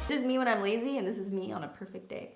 This is me when I'm lazy, and this is me on a perfect day.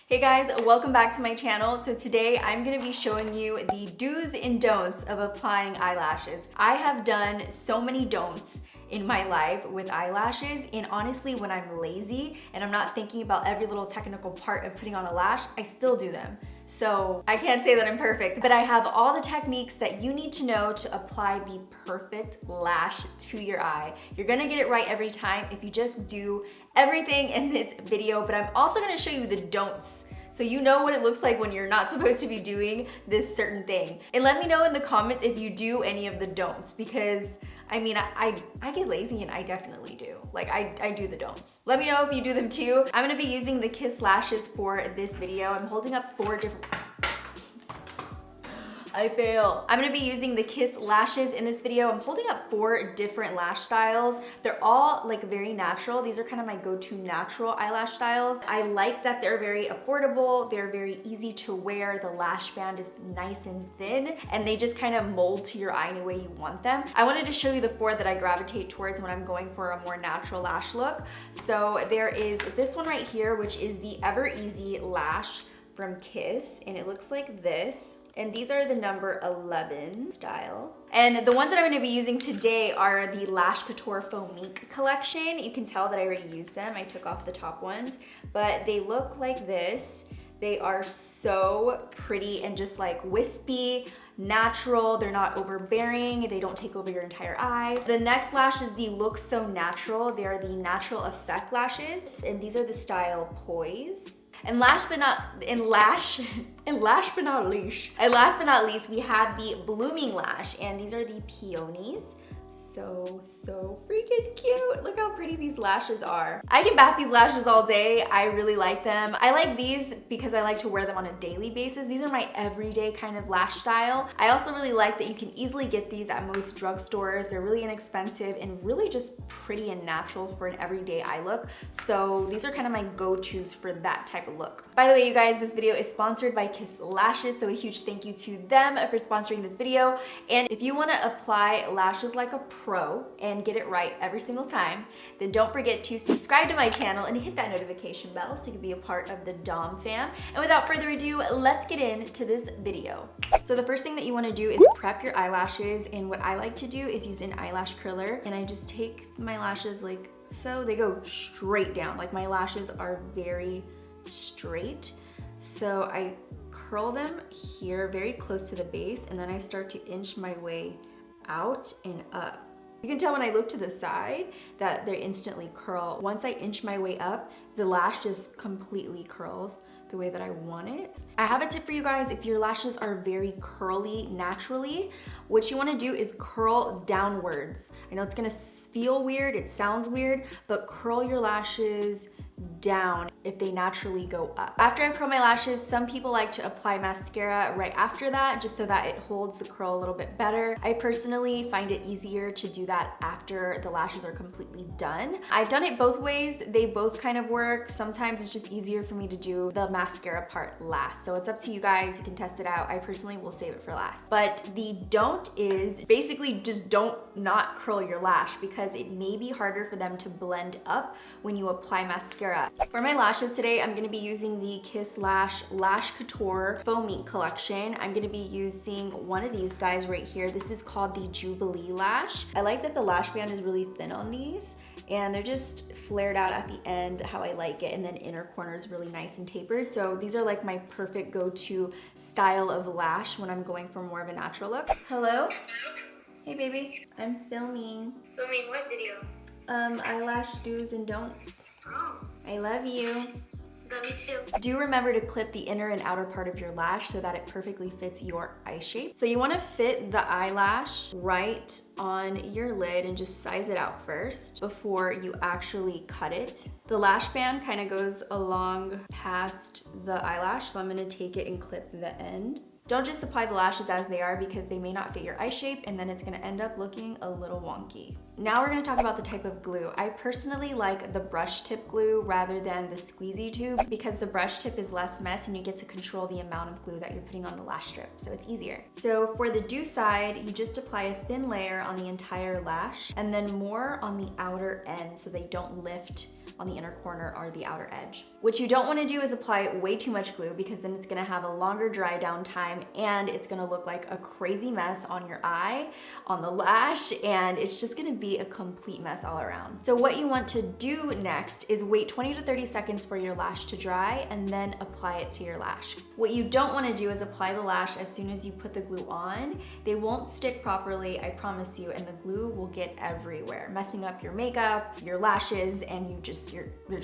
Hey guys, welcome back to my channel. So today I'm gonna be showing you the do's and don'ts of applying eyelashes. I have done so many don'ts in my life with eyelashes, and honestly, when I'm lazy and I'm not thinking about every little technical part of putting on a lash, I still do them. So I can't say that I'm perfect, but I have all the techniques that you need to know to apply the perfect lash to your eye. You're gonna get it right every time if you just do everything in this video, but I'm also gonna show you the don'ts, so you know what it looks like when you're not supposed to be doing this certain thing. And let me know in the comments if you do any of the don'ts, because I mean, I get lazy and I definitely do. Like I do the don'ts. Let me know if you do them too. I'm gonna be using the Kiss lashes for this video. I'm holding up 4 different, I fail. I'm gonna be using the Kiss lashes in this video. I'm holding up 4 different lash styles. They're all like very natural. These are kind of my go-to natural eyelash styles. I like that they're very affordable. They're very easy to wear. The lash band is nice and thin, and they just kind of mold to your eye any way you want them. I wanted to show you the 4 that I gravitate towards when I'm going for a more natural lash look. So there is this one right here, which is the Ever Easy Lash from Kiss, and it looks like this. And these are the number 11 style. And the ones that I'm gonna be using today are the Lash Couture Fauxmique collection. You can tell that I already used them. I took off the top ones, but they look like this. They are so pretty and just like wispy, natural. They're not overbearing. They don't take over your entire eye. The next lash is the Look So Natural. They are the Natural Effect lashes, and these are the style Poise. And last but not least, we have the Blooming Lash, and these are the Peonies. So freaking cute. Look how pretty these lashes are. I can bath these lashes all day. I really like them. I like these because I like to wear them on a daily basis. These are my everyday kind of lash style. I also really like that you can easily get these at most drugstores. They're really inexpensive and really just pretty and natural for an everyday eye look. So these are kind of my go-tos for that type of look. By the way, you guys, this video is sponsored by Kiss Lashes, so a huge thank you to them for sponsoring this video. And if you want to apply lashes like a pro and get it right every single time, then don't forget to subscribe to my channel and hit that notification bell so you can be a part of the Dom fam. And without further ado, let's get into this video. So the first thing that you want to do is prep your eyelashes, and what I like to do is use an eyelash curler, and I just take my lashes like so. They go straight down. Like my lashes are very straight, so I curl them here very close to the base, and then I start to inch my way out and up. You can tell when I look to the side that they instantly curl. Once I inch my way up, the lash just completely curls the way that I want it. I have a tip for you guys. If your lashes are very curly naturally, what you want to do is curl downwards. I know it's gonna feel weird, it sounds weird, but curl your lashes down if they naturally go up. After I curl my lashes, some people like to apply mascara right after that, just so that it holds the curl a little bit better. I personally find it easier to do that after the lashes are completely done. I've done it both ways. They both kind of work. Sometimes it's just easier for me to do the mascara part last. So it's up to you guys. You can test it out. I personally will save it for last. But the don't is basically just don't not curl your lash, because it may be harder for them to blend up when you apply mascara. For my lashes today, I'm gonna be using the Kiss Lash Couture Fauxmique collection. I'm gonna be using one of these guys right here. This is called the Jubilee Lash. I like that the lash band is really thin on these, and they're just flared out at the end how I like it, and then inner corner is really nice and tapered. So these are like my perfect go-to style of lash when I'm going for more of a natural look. Hello? Hey baby, I'm filming. Filming what video? Eyelash do's and don'ts. Oh. I love you. Love you too. Do remember to clip the inner and outer part of your lash so that it perfectly fits your eye shape. So you want to fit the eyelash right on your lid and just size it out first before you actually cut it. The lash band kind of goes along past the eyelash, so I'm going to take it and clip the end. Don't just apply the lashes as they are, because they may not fit your eye shape, and then it's gonna end up looking a little wonky. Now we're gonna talk about the type of glue. I personally like the brush tip glue rather than the squeezy tube because the brush tip is less mess and you get to control the amount of glue that you're putting on the lash strip, so it's easier. So for the do side, you just apply a thin layer on the entire lash and then more on the outer end so they don't lift on the inner corner or the outer edge. What you don't want to do is apply way too much glue because then it's going to have a longer dry down time and it's going to look like a crazy mess on your eye, on the lash, and it's just going to be a complete mess all around. So what you want to do next is wait 20 to 30 seconds for your lash to dry and then apply it to your lash. What you don't want to do is apply the lash as soon as you put the glue on. They won't stick properly, I promise you, and the glue will get everywhere, messing up your makeup, your lashes, and you're just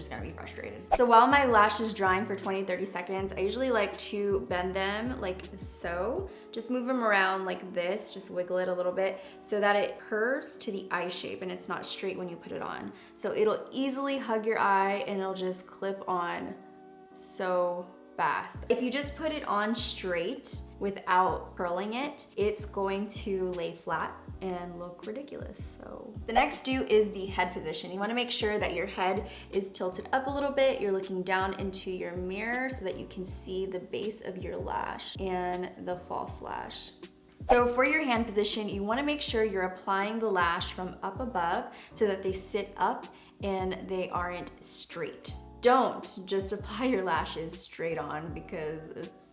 gonna be frustrated. So while my lash is drying for 20-30 seconds, I usually like to bend them like so. Just move them around like this, just wiggle it a little bit so that it curves to the eye shape and it's not straight when you put it on. So it'll easily hug your eye and it'll just clip on so fast. If you just put it on straight without curling it, it's going to lay flat and look ridiculous. So the next do is the head position. You want to make sure that your head is tilted up a little bit. You're looking down into your mirror so that you can see the base of your lash and the false lash. So for your hand position, you want to make sure you're applying the lash from up above so that they sit up and they aren't straight. Don't just apply your lashes straight on because it's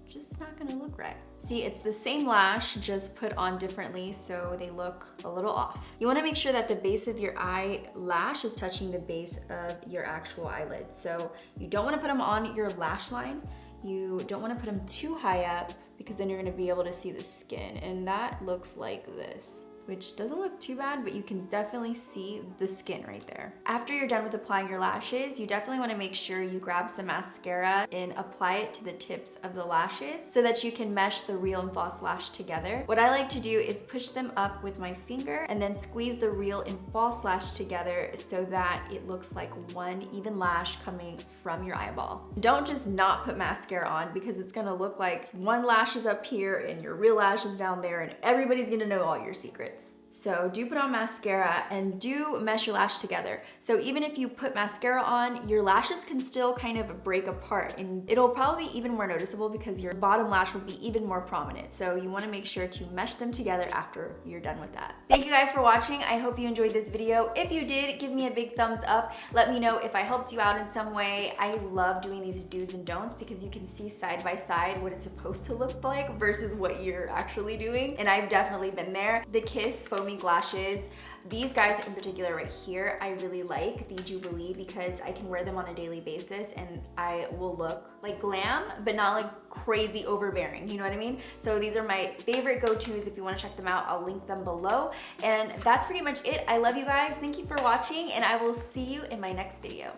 just not gonna look right. See, it's the same lash, just put on differently so they look a little off. You wanna make sure that the base of your eyelash is touching the base of your actual eyelid. So you don't wanna put them on your lash line. You don't wanna put them too high up because then you're gonna be able to see the skin, and that looks like this, which doesn't look too bad, but you can definitely see the skin right there. After you're done with applying your lashes, you definitely want to make sure you grab some mascara and apply it to the tips of the lashes so that you can mesh the real and false lash together. What I like to do is push them up with my finger and then squeeze the real and false lash together so that it looks like one even lash coming from your eyeball. Don't just not put mascara on because it's gonna look like one lash is up here and your real lash is down there and everybody's gonna know all your secrets. So do put on mascara and do mesh your lash together. So even if you put mascara on, your lashes can still kind of break apart and it'll probably be even more noticeable because your bottom lash will be even more prominent. So you wanna make sure to mesh them together after you're done with that. Thank you guys for watching. I hope you enjoyed this video. If you did, give me a big thumbs up. Let me know if I helped you out in some way. I love doing these do's and don'ts because you can see side by side what it's supposed to look like versus what you're actually doing. And I've definitely been there. The Kiss Foamy Lashes, these guys in particular right here, I really like the Jubilee because I can wear them on a daily basis and I will look like glam, but not like crazy overbearing, you know what I mean? So these are my favorite go-tos. If you want to check them out, I'll link them below. And that's pretty much it. I love you guys. Thank you for watching and I will see you in my next video.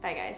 Bye guys.